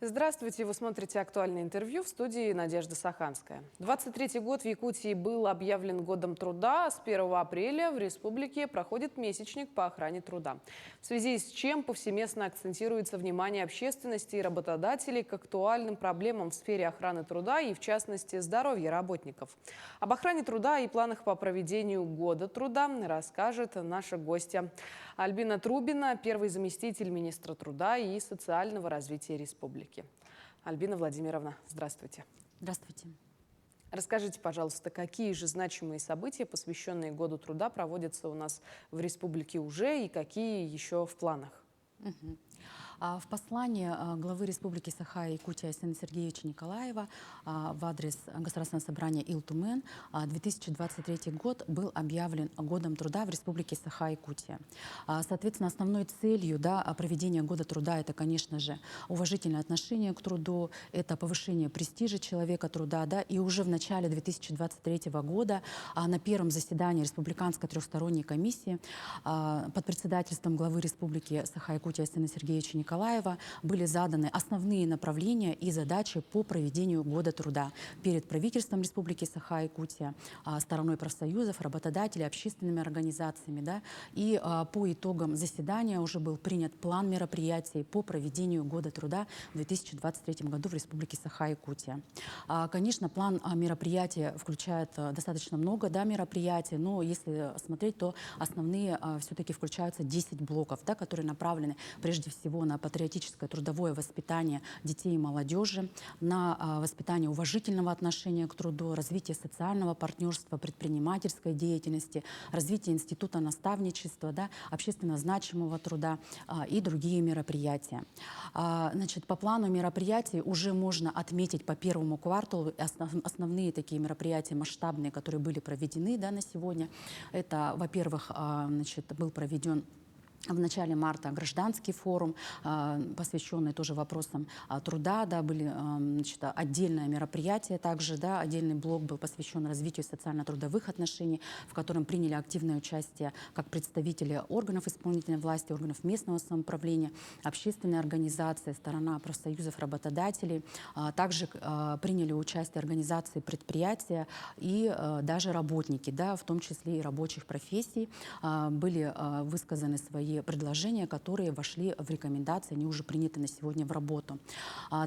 Здравствуйте, вы смотрите «Актуальное интервью», в студии Надежда Саханская. 23-й год в Якутии был объявлен годом труда. С 1 апреля в республике проходит месячник по охране труда. В связи с чем повсеместно акцентируется внимание общественности и работодателей к актуальным проблемам в сфере охраны труда и, в частности, здоровья работников. Об охране труда и планах по проведению года труда расскажет наша гостья Альбина Трубина, первый заместитель министра труда и социального развития республики. Альбина Владимировна, здравствуйте. Здравствуйте. Расскажите, пожалуйста, какие же значимые события, посвященные году труда, проводятся у нас в республике уже и какие еще в планах? В послании главы Республики Саха-Якутия Айсена Сергеевича Николаева в адрес Государственного собрания Ил-Тумен 2023 год был объявлен годом труда в Республике Саха-Якутия. Соответственно, основной целью проведения года труда это, конечно же, уважительное отношение к труду, это повышение престижа человека труда. И уже в начале 2023 года на первом заседании Республиканской трехсторонней комиссии под председательством главы Республики Саха-Якутия Айсена Сергеевича Николаева были заданы основные направления и задачи по проведению года труда перед правительством Республики Саха-Якутия, стороной профсоюзов, работодателей, общественными организациями. И по итогам заседания уже был принят план мероприятий по проведению года труда в 2023 году в Республике Саха-Якутия. Конечно, план мероприятий включает достаточно много мероприятий, но если смотреть, то основные все-таки включаются 10 блоков, которые направлены прежде всего на патриотическое трудовое воспитание детей и молодежи, на воспитание уважительного отношения к труду, развитие социального партнерства, предпринимательской деятельности, развитие института наставничества, общественно значимого труда и другие мероприятия. Значит, по плану мероприятий уже можно отметить по первому кварталу основные такие мероприятия масштабные, которые были проведены на сегодня. Это, во-первых, был проведен в начале марта гражданский форум, посвященный тоже вопросам труда, были отдельное мероприятие также, отдельный блок был посвящен развитию социально-трудовых отношений, в котором приняли активное участие как представители органов исполнительной власти, органов местного самоуправления, общественные организации, сторона профсоюзов, работодателей. Также приняли участие организации предприятия и даже работники, в том числе и рабочих профессий. Были высказаны свои предложения, которые вошли в рекомендации, они уже приняты на сегодня в работу.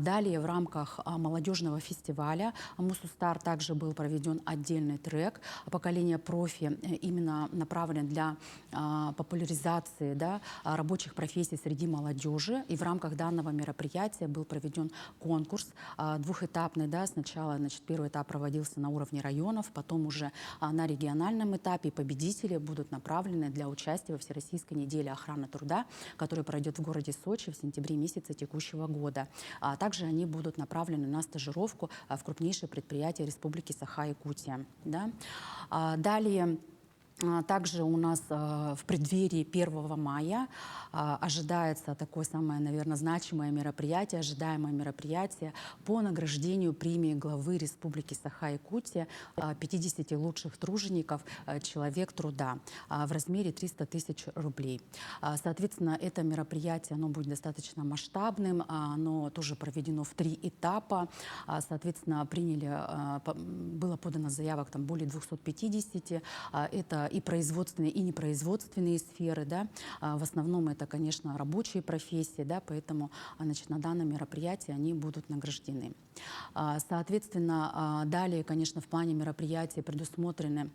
Далее в рамках молодежного фестиваля «Мусустар» также был проведен отдельный трек «Поколение профи», именно направлен для популяризации рабочих профессий среди молодежи. И в рамках данного мероприятия был проведен конкурс двухэтапный. Сначала первый этап проводился на уровне районов, потом уже на региональном этапе победители будут направлены для участия во Всероссийской неделе охраны труда, который пройдет в городе Сочи в сентябре месяце текущего года. Также они будут направлены на стажировку в крупнейшие предприятия Республики Саха-Якутия. Далее также у нас в преддверии 1 мая ожидается такое самое, наверное, значимое мероприятие, ожидаемое мероприятие по награждению премии главы Республики Саха-Якутия 50 лучших тружеников «Человек труда» в размере 300 тысяч рублей. Соответственно, это мероприятие оно будет достаточно масштабным, оно тоже проведено в 3 этапа. Соответственно, было подано заявок более 250. Это и производственные, и непроизводственные сферы. В основном это, конечно, рабочие профессии, поэтому на данном мероприятии они будут награждены. Соответственно, далее, конечно, в плане мероприятий предусмотрены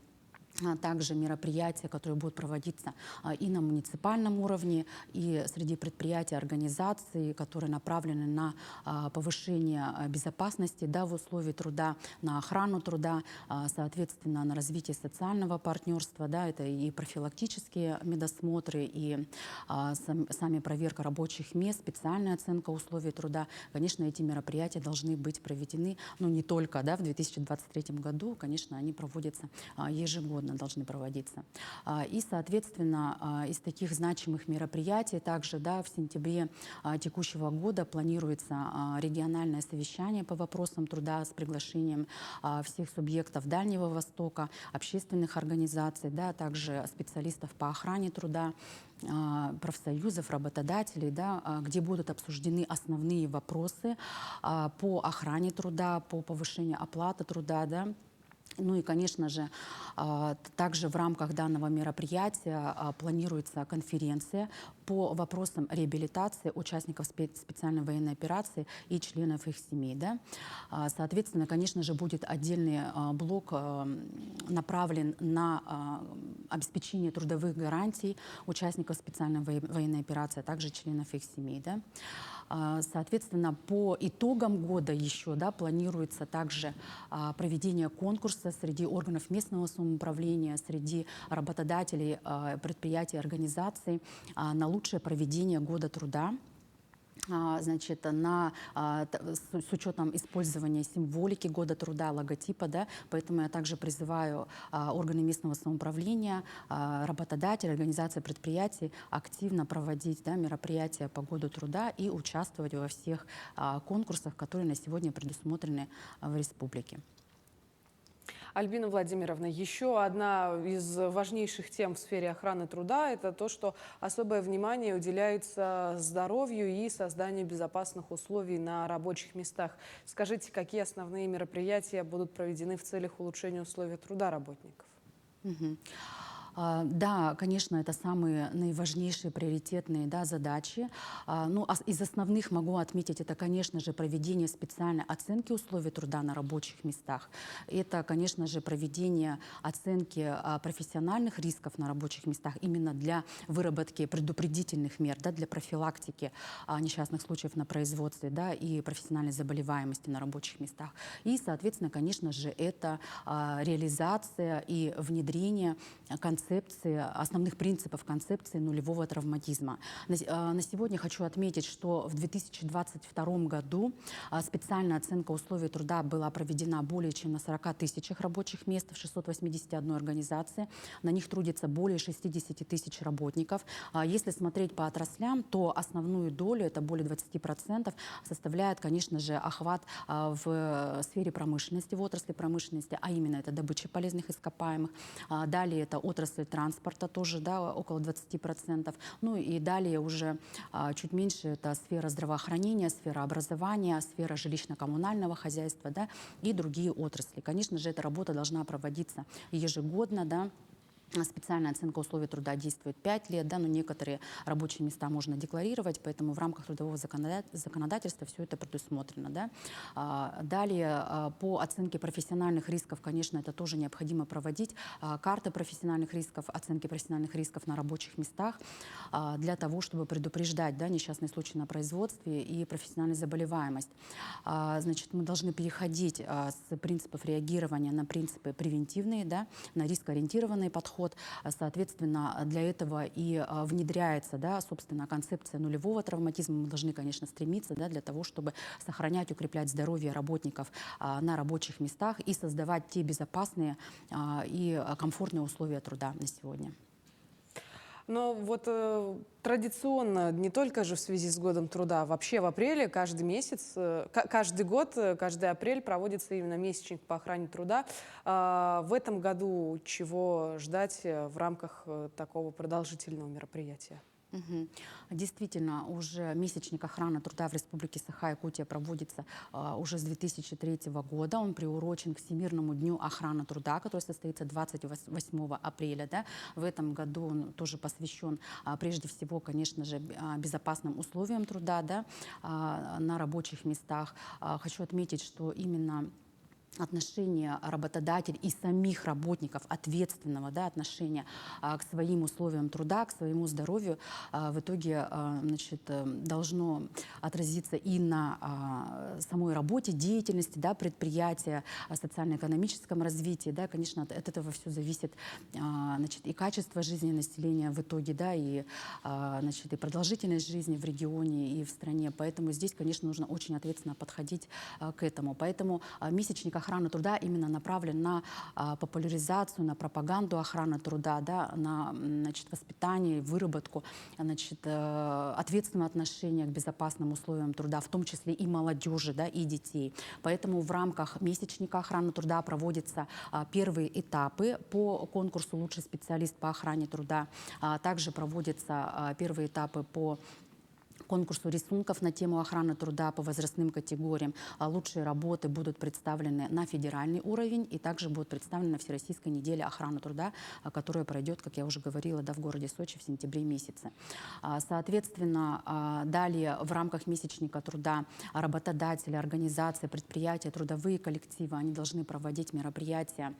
также мероприятия, которые будут проводиться и на муниципальном уровне, и среди предприятий, организаций, которые направлены на повышение безопасности в условиях труда, на охрану труда, соответственно, на развитие социального партнерства. Это и профилактические медосмотры, и сами проверка рабочих мест, специальная оценка условий труда. Конечно, эти мероприятия должны быть проведены, но не только в 2023 году, конечно, они проводятся ежегодно. ежегодно должны проводиться. И, соответственно, из таких значимых мероприятий также, да, в сентябре текущего года планируется региональное совещание по вопросам труда с приглашением всех субъектов Дальнего Востока, общественных организаций, да, также специалистов по охране труда, профсоюзов, работодателей, да, где будут обсуждены основные вопросы по охране труда, по повышению оплаты труда, да. Ну и, конечно же, также в рамках данного мероприятия планируется конференция по вопросам реабилитации участников специальной военной операции и членов их семей. Да? Соответственно, конечно же, будет отдельный блок направлен на обеспечение трудовых гарантий участников специальной военной операции, а также членов их семей. Да? Соответственно, по итогам года еще, да, планируется также проведение конкурса среди органов местного самоуправления, среди работодателей, предприятий, организаций на лучшее проведение года труда. Значит, с учетом использования символики года труда, логотипа, да, поэтому я также призываю органы местного самоуправления, работодатели, организации предприятий активно проводить, да, мероприятия по году труда и участвовать во всех конкурсах, которые на сегодня предусмотрены в республике. Альбина Владимировна, еще одна из важнейших тем в сфере охраны труда – это то, что особое внимание уделяется здоровью и созданию безопасных условий на рабочих местах. Скажите, какие основные мероприятия будут проведены в целях улучшения условий труда работников? Да, конечно, это самые наиважнейшие, приоритетные, да, задачи. Ну, из основных могу отметить, это, конечно же, проведение специальной оценки условий труда на рабочих местах. Это, конечно же, проведение оценки профессиональных рисков на рабочих местах именно для выработки предупредительных мер, да, для профилактики несчастных случаев на производстве, да, и профессиональной заболеваемости на рабочих местах. И, соответственно, конечно же, это реализация и внедрение основных принципов концепции нулевого травматизма. На сегодня хочу отметить, что в 2022 году специальная оценка условий труда была проведена более чем на 40 тысячах рабочих мест в 681 организации. На них трудится более 60 тысяч работников. Если смотреть по отраслям, то основную долю, это более 20%, составляет, конечно же, охват в сфере промышленности, в отрасли промышленности, а именно это добыча полезных ископаемых. Далее это отрасль транспорта, тоже, да, около 20%. Ну и далее уже чуть меньше это сфера здравоохранения, сфера образования, сфера жилищно-коммунального хозяйства, да, и другие отрасли. Конечно же, эта работа должна проводиться ежегодно, да. Специальная оценка условий труда действует 5 лет, да, но некоторые рабочие места можно декларировать, поэтому в рамках трудового законодательства все это предусмотрено. Да. Далее, по оценке профессиональных рисков, конечно, это тоже необходимо проводить. Карты профессиональных рисков, оценки профессиональных рисков на рабочих местах для того, чтобы предупреждать, да, несчастные случаи на производстве и профессиональную заболеваемость. Значит, мы должны переходить с принципов реагирования на принципы превентивные, да, на рискоориентированный подход. Соответственно, для этого и внедряется, да, собственно, концепция нулевого травматизма. Мы должны, конечно, стремиться, да, для того, чтобы сохранять, укреплять здоровье работников на рабочих местах и создавать те безопасные и комфортные условия труда на сегодня. Но вот традиционно, не только же в связи с годом труда, вообще в апреле каждый месяц, каждый год, каждый апрель проводится именно месячник по охране труда. В этом году чего ждать в рамках такого продолжительного мероприятия? Действительно, уже месячник охраны труда в Республике Саха-Якутия проводится уже с 2003 года. Он приурочен к Всемирному дню охраны труда, который состоится 28 апреля. Да. В этом году он тоже посвящен прежде всего, конечно же, безопасным условиям труда, да, на рабочих местах. Хочу отметить, что именно отношение работодателей и самих работников, ответственного, да, отношения к своим условиям труда, к своему здоровью в итоге, значит, должно отразиться и на самой работе, деятельности, да, предприятия, социально-экономическом развитии. Да, конечно, от этого все зависит, значит, и качество жизни населения в итоге, да, и, значит, и продолжительность жизни в регионе и в стране. Поэтому здесь, конечно, нужно очень ответственно подходить к этому. Поэтому месячник охраны охраны труда именно направлен на популяризацию, на пропаганду охраны труда, да, на, значит, воспитание, выработку, значит, ответственного отношения к безопасным условиям труда, в том числе и молодежи, да, и детей. Поэтому в рамках месячника охраны труда проводятся первые этапы по конкурсу «Лучший специалист по охране труда». Также проводятся первые этапы по конкурсу рисунков на тему охраны труда по возрастным категориям. Лучшие работы будут представлены на федеральный уровень и также будут представлены на Всероссийской неделе охраны труда, которая пройдет, как я уже говорила, да, в городе Сочи в сентябре месяце. Соответственно, далее в рамках месячника труда работодатели, организации, предприятия, трудовые коллективы, они должны проводить мероприятия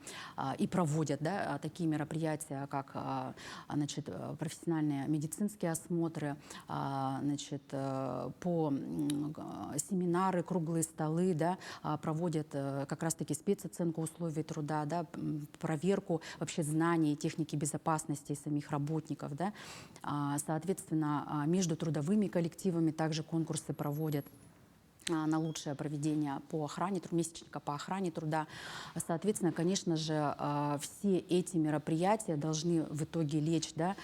и проводят, да, такие мероприятия, как, значит, профессиональные медицинские осмотры, значит, по семинары, круглые столы, да, проводят как раз-таки спецоценку условий труда, да, проверку вообще знаний, техники безопасности самих работников. Да. Соответственно, между трудовыми коллективами также конкурсы проводят на лучшее проведение по охране, месячника по охране труда. Соответственно, конечно же, все эти мероприятия должны в итоге лечь, да,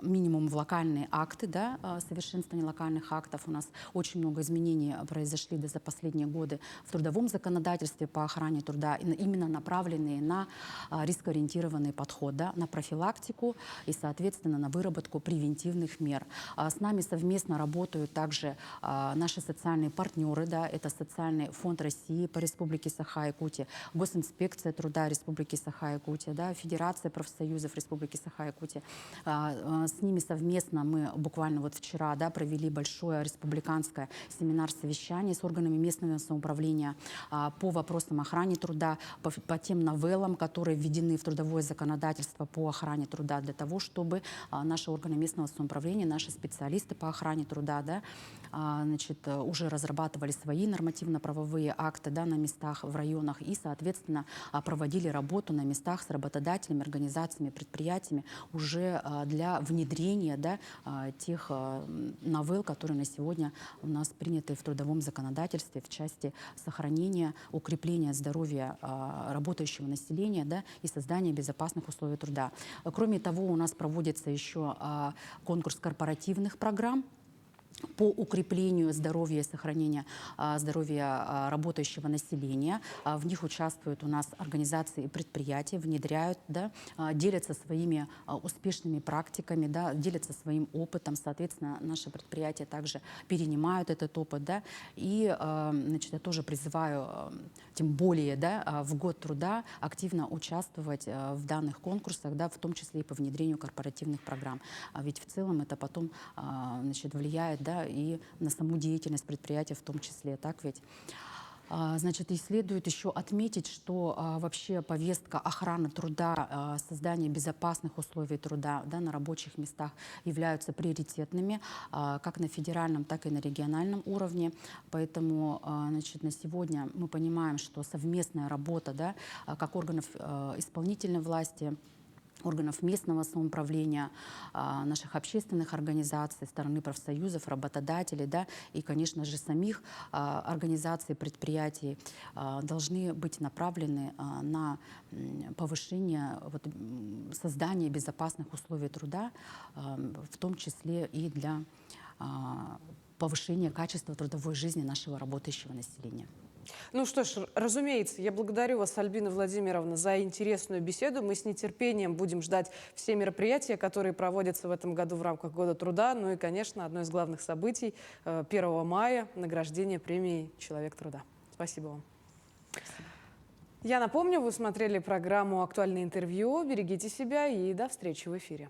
минимум в локальные акты, да, совершенствование локальных актов. У нас очень много изменений произошли за последние годы в трудовом законодательстве по охране труда, именно направленные на рискоориентированный подход, да, на профилактику и, соответственно, на выработку превентивных мер. С нами совместно работают также наши социальные партнеры, да, это Социальный фонд России по Республике Саха-Якутия, Госинспекция труда Республики Саха-Якутия, да, Федерация профсоюзов Республики Саха-Якутия. С ними совместно мы буквально вот вчера, да, провели большое республиканское семинар-совещание с органами местного самоуправления по вопросам охраны труда, по тем новеллам, которые введены в трудовое законодательство по охране труда, для того, чтобы наши органы местного самоуправления, наши специалисты по охране труда, да, значит, уже разрабатывали свои нормативно-правовые акты, да, на местах, в районах и, соответственно, проводили работу на местах с работодателями, организациями, предприятиями уже для внедрения, да, тех новелл, которые на сегодня у нас приняты в трудовом законодательстве в части сохранения, укрепления здоровья работающего населения, да, и создания безопасных условий труда. Кроме того, у нас проводится еще конкурс корпоративных программ по укреплению здоровья и сохранения здоровья работающего населения. В них участвуют у нас организации и предприятия, внедряют, да, делятся своими успешными практиками, да, делятся своим опытом. Соответственно, наши предприятия также перенимают этот опыт. Да, и, значит, я тоже призываю, тем более, да, в год труда активно участвовать в данных конкурсах, да, в том числе и по внедрению корпоративных программ. Ведь в целом это потом, значит, влияет, да, и на саму деятельность предприятия в том числе, так ведь? Значит, и следует еще отметить, что вообще повестка охраны труда, создания безопасных условий труда, да, на рабочих местах являются приоритетными как на федеральном, так и на региональном уровне. Поэтому, значит, на сегодня мы понимаем, что совместная работа, да, как органов исполнительной власти, органов местного самоуправления, наших общественных организаций, стороны профсоюзов, работодателей, да, и, конечно же, самих организаций, предприятий должны быть направлены на повышение, вот, создания безопасных условий труда, в том числе и для повышения качества трудовой жизни нашего работающего населения. Ну что ж, разумеется, я благодарю вас, Альбина Владимировна, за интересную беседу. Мы с нетерпением будем ждать все мероприятия, которые проводятся в этом году в рамках Года труда. Ну и, конечно, одно из главных событий 1 мая – награждение премии «Человек труда». Спасибо вам. Я напомню, вы смотрели программу «Актуальное интервью». Берегите себя и до встречи в эфире.